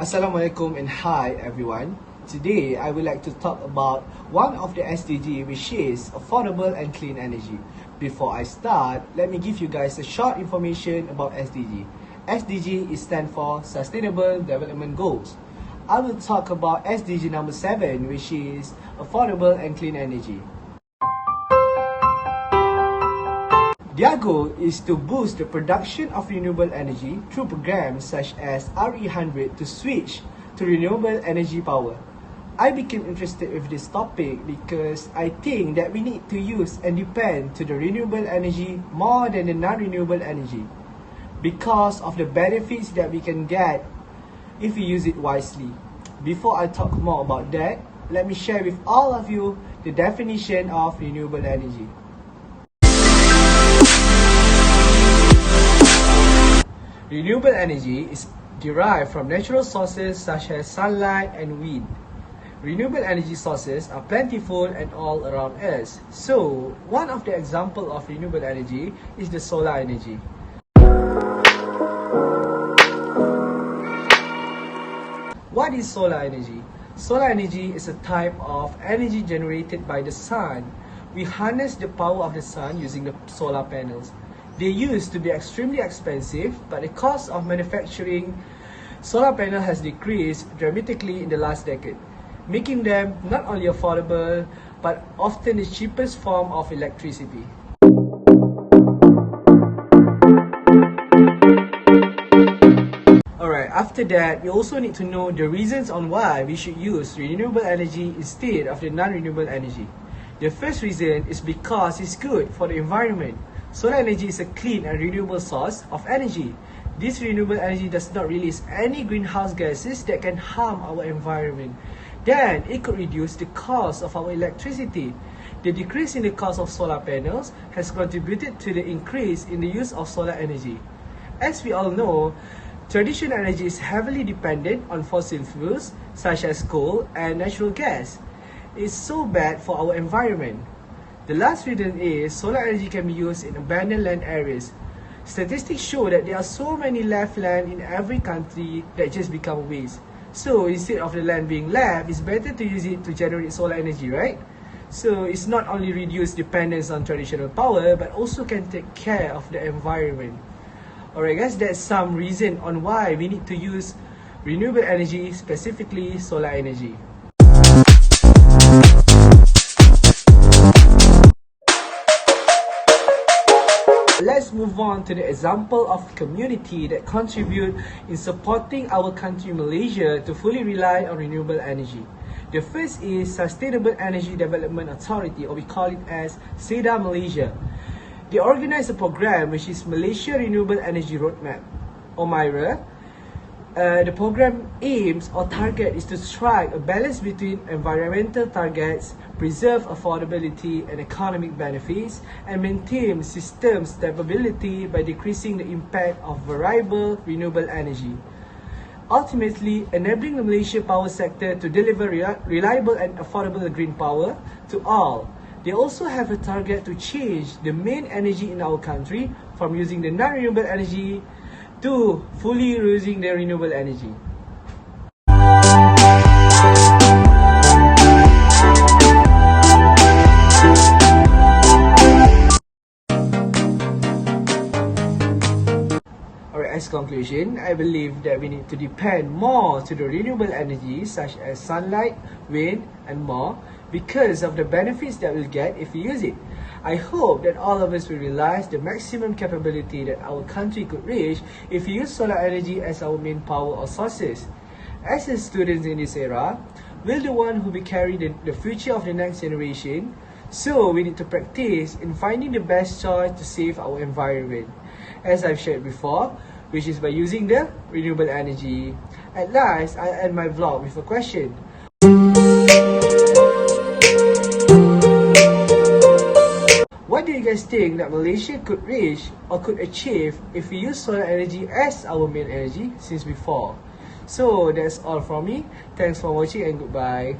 Assalamualaikum and hi everyone. Today I would like to talk about one of the SDG, which is affordable and clean energy. Before I start, let me give you guys a short information about SDG. SDG is stand for Sustainable Development Goals. I will talk about SDG number 7, which is affordable and clean energy. Their goal is to boost the production of renewable energy through programs such as RE100 to switch to renewable energy power. I became interested with this topic because I think that we need to use and depend to the renewable energy more than the non-renewable energy because of the benefits that we can get if we use it wisely. Before I talk more about that, let me share with all of you the definition of renewable energy. Renewable energy is derived from natural sources such as sunlight and wind. Renewable energy sources are plentiful and all around us. So, one of the examples of renewable energy is the solar energy. What is solar energy? Solar energy is a type of energy generated by the sun. We harness the power of the sun using the solar panels. They used to be extremely expensive, but the cost of manufacturing solar panel has decreased dramatically in the last decade, making them not only affordable, but often the cheapest form of electricity. Alright, after that, we also need to know the reasons on why we should use renewable energy instead of the non-renewable energy. The first reason is because it's good for the environment. Solar energy is a clean and renewable source of energy. This renewable energy does not release any greenhouse gases that can harm our environment. Then, it could reduce the cost of our electricity. The decrease in the cost of solar panels has contributed to the increase in the use of solar energy. As we all know, traditional energy is heavily dependent on fossil fuels such as coal and natural gas. It's so bad for our environment. The last reason is solar energy can be used in abandoned land areas. Statistics show that there are so many left land in every country that just become waste. So instead of the land being left, it's better to use it to generate solar energy, right? So it's not only reduce dependence on traditional power, but also can take care of the environment. Alright guys, that's some reason on why we need to use renewable energy, specifically solar energy. Let's move on to the example of community that contribute in supporting our country Malaysia to fully rely on renewable energy. The first is Sustainable Energy Development Authority, or we call it as SEDA Malaysia. They organize a program which is Malaysia Renewable Energy Roadmap, or MIRA. The program aims or target is to strike a balance between environmental targets, preserve affordability and economic benefits, and maintain system stability by decreasing the impact of variable renewable energy. Ultimately, enabling the Malaysia power sector to deliver reliable and affordable green power to all. They also have a target to change the main energy in our country from using the non-renewable energy to fully using the renewable energy. Alright, as conclusion, I believe that we need to depend more to the renewable energy such as sunlight, wind, and more because of the benefits that we'll get if we use it. I hope that all of us will realize the maximum capability that our country could reach if we use solar energy as our main power or sources. As a students in this era, we're the one who will carry the future of the next generation, so we need to practice in finding the best choice to save our environment. As I've shared before, which is by using the renewable energy. At last, I end my vlog with a question. What do you guys think that Malaysia could reach or could achieve if we use solar energy as our main energy since before? So that's all from me. Thanks for watching and goodbye.